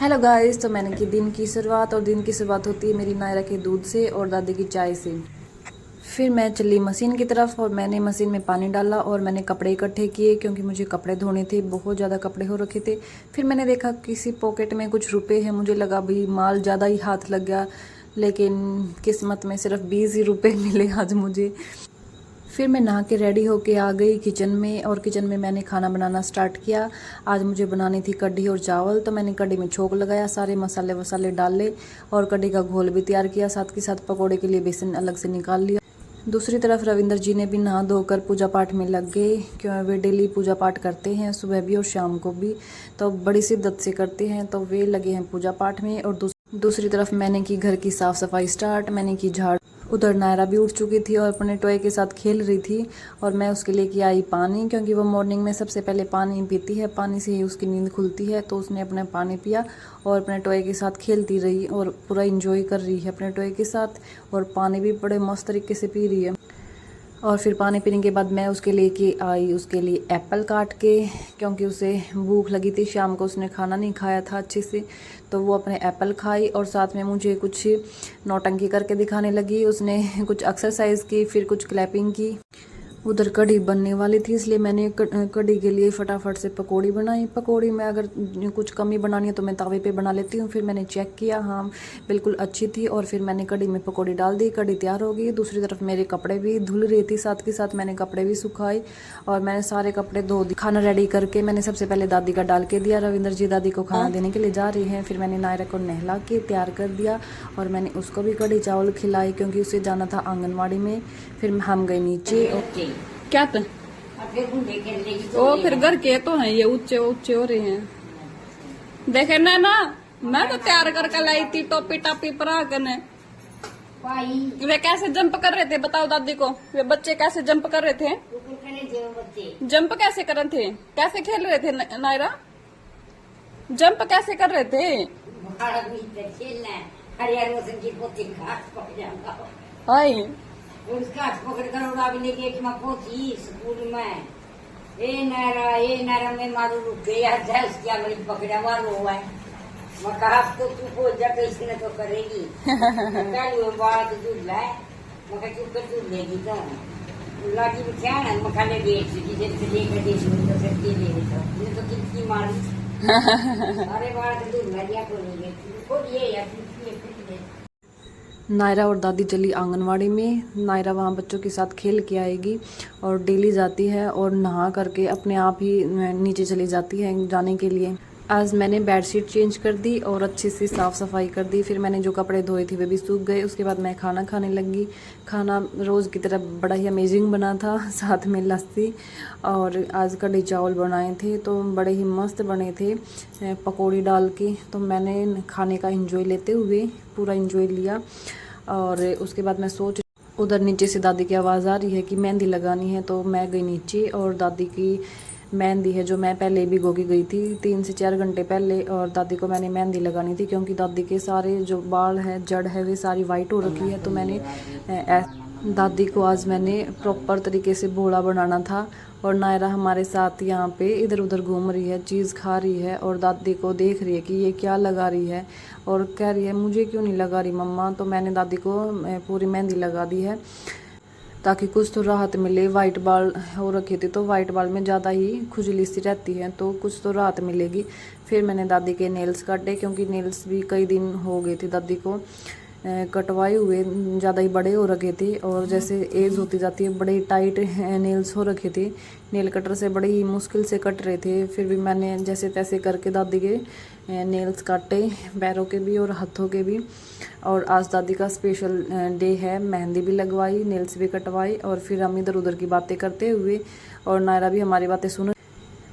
Hello guys, तो मैंने की दिन की शुरुआत और दिन की शुरुआत होती है मेरी नायरा के दूध से और दादी की चाय से। फिर मैं चली मशीन की तरफ और मैंने मशीन में पानी डाला और मैंने कपड़े इकट्ठे किए क्योंकि मुझे कपड़े धोने थे, बहुत ज़्यादा कपड़े हो रखे थे। फिर मैंने देखा किसी पॉकेट में कुछ रुपए हैं, मुझे लगा भाई माल ज़्यादा ही हाथ लग गया, लेकिन किस्मत में सिर्फ 20 ही रुपये मिले आज मुझे। फिर मैं नहा के रेडी होके आ गई किचन में और किचन में मैंने खाना बनाना स्टार्ट किया। आज मुझे बनानी थी कढ़ी और चावल, तो मैंने कढ़ी में छोंक लगाया, सारे मसाले वसाले डाले और कढ़ी का घोल भी तैयार किया। साथ के साथ पकोड़े के लिए बेसन अलग से निकाल लिया। दूसरी तरफ रविंदर जी ने भी नहा धोकर पूजा पाठ में लग गए, क्यों वे डेली पूजा पाठ करते हैं, सुबह भी और शाम को भी, तो बड़ी शिद्दत से करते हैं, तो वे लगे हैं पूजा पाठ में। और दूसरी तरफ मैंने की घर की साफ़ सफाई स्टार्ट, मैंने की झाड़। उधर नायरा भी उठ चुकी थी और अपने टॉय के साथ खेल रही थी और मैं उसके लेके आई पानी, क्योंकि वो मॉर्निंग में सबसे पहले पानी पीती है, पानी से ही उसकी नींद खुलती है। तो उसने अपना पानी पिया और अपने टॉय के साथ खेलती रही और पूरा इंजॉय कर रही है अपने टॉय के साथ, और पानी भी बड़े मस्त तरीके से पी रही है। और फिर पानी पीने के बाद मैं उसके लेके आई उसके लिए एप्पल काट के, क्योंकि उसे भूख लगी थी, शाम को उसने खाना नहीं खाया था अच्छे से, तो वो अपने एप्पल खाई और साथ में मुझे कुछ नौटंकी करके दिखाने लगी। उसने कुछ एक्सरसाइज की, फिर कुछ क्लैपिंग की। उधर कढ़ी बनने वाली थी, इसलिए मैंने कढ़ी के लिए फटाफट से पकौड़ी बनाई। पकौड़ी में अगर कुछ कमी बनानी है तो मैं तवे पे बना लेती हूँ। फिर मैंने चेक किया, हाँ बिल्कुल अच्छी थी, और फिर मैंने कढ़ी में पकौड़ी डाल दी। कढ़ी तैयार हो गई। दूसरी तरफ मेरे कपड़े भी धुल रही थी, साथ के साथ मैंने कपड़े भी सुखाए और मैंने सारे कपड़े धो दिए। खाना रेडी करके मैंने सबसे पहले दादी का डाल के दिया। रविंदर जी दादी को खाना देने के लिए जा रही हैं। फिर मैंने नायरा को नहला के तैयार कर दिया और मैंने उसको भी कढ़ी चावल खिलाई, क्योंकि उसे जाना था आंगनवाड़ी में। फिर हम गए नीचे। क्या तो ओ फिर घर के तो हैं, ये ऊंचे ऊंचे हो रहे हैं, देखे ना ना। मैं तो तैयार करके लाई थी टोपी टापी परा करने। वे कैसे जंप कर रहे थे बताओ दादी को, वे बच्चे कैसे जंप कर रहे थे? जंप कैसे कर रहे थे, कैसे खेल रहे थे नायरा? जंप कैसे कर रहे थे? हाय उसका पकड़ कर उड़ा भी लेके एक माँ पहुंची स्कूल में। ए नारा में मारू रुक गई है, उसकी आंगली पकड़ा हुआ रो है। मैं कहा तो तू पहुंच जा, कैसे न तो करेगी। बात दूध लाए, मैं चुप कर दूध लेगी तो लाठी में क्या है, मैं खाने डेट जिसे लेकर देश में तो सकती ले तो कितनी मारू। अरे बात दूध ला दिया को ये यार। नायरा और दादी चली आंगनवाड़ी में। नायरा वहाँ बच्चों के साथ खेल के आएगी और डेली जाती है और नहा करके अपने आप ही नीचे चली जाती है जाने के लिए। आज मैंने बेडशीट चेंज कर दी और अच्छे से साफ़ सफाई कर दी। फिर मैंने जो कपड़े धोए थे वे भी सूख गए। उसके बाद मैं खाना खाने लगी। खाना रोज़ की तरह बड़ा ही अमेजिंग बना था, साथ में लस्सी, और आज कढ़ी चावल बनाए थे तो बड़े ही मस्त बने थे पकौड़ी डाल के। तो मैंने खाने का एंजॉय लेते हुए पूरा एंजॉय लिया। और उसके बाद मैं उधर नीचे से दादी की आवाज़ आ रही है कि मेहंदी लगानी है, तो मैं गई नीचे और दादी की मेहंदी है जो मैं पहले भी गोगी गई थी 3 से 4 घंटे पहले, और दादी को मैंने मेहंदी लगानी थी, क्योंकि दादी के सारे जो बाल है जड़ है वे सारी वाइट हो रखी है। तो मैंने दादी को आज मैंने प्रॉपर तरीके से भोला बनाना था। और नायरा हमारे साथ यहाँ पे इधर उधर घूम रही है, चीज़ खा रही है और दादी को देख रही है कि ये क्या लगा रही है, और कह रही है मुझे क्यों नहीं लगा रही मम्मा। तो मैंने दादी को पूरी मेहंदी लगा दी है ताकि कुछ तो राहत मिले। वाइट बाल हो रखे थे तो वाइट बाल में ज़्यादा ही खुजली सी रहती है, तो कुछ तो राहत मिलेगी। फिर मैंने दादी के नेल्स काटे, क्योंकि नेल्स भी कई दिन हो गए थे दादी को कटवाए हुए, ज़्यादा ही बड़े हो रखे थे, और जैसे एज होती जाती है बड़े टाइट नेल्स हो रखे थे। नेल कटर से बड़ी ही मुश्किल से कट रहे थे, फिर भी मैंने जैसे तैसे करके दादी के नेल्स काटे, पैरों के भी और हाथों के भी। और आज दादी का स्पेशल डे है, मेहंदी भी लगवाई, नेल्स भी कटवाई, और फिर हम इधर उधर की बातें करते हुए, और नायरा भी हमारी बातें सुन।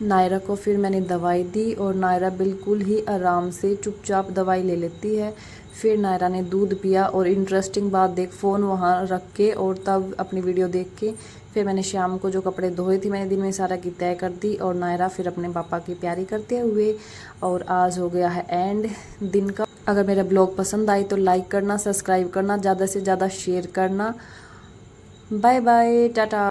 नायरा को फिर मैंने दवाई दी और नायरा बिल्कुल ही आराम से चुपचाप दवाई ले लेती है। फिर नायरा ने दूध पिया और इंटरेस्टिंग बात देख, फ़ोन वहाँ रख के और तब अपनी वीडियो देख के फिर मैंने शाम को जो कपड़े धोए थे मैंने दिन में सारा की तय कर दी, और नायरा फिर अपने पापा की प्यारी करते हुए। और आज हो गया है एंड दिन का। अगर मेरा ब्लॉग पसंद आई तो लाइक करना, सब्सक्राइब करना, ज़्यादा से ज़्यादा शेयर करना। Bye bye, Tata.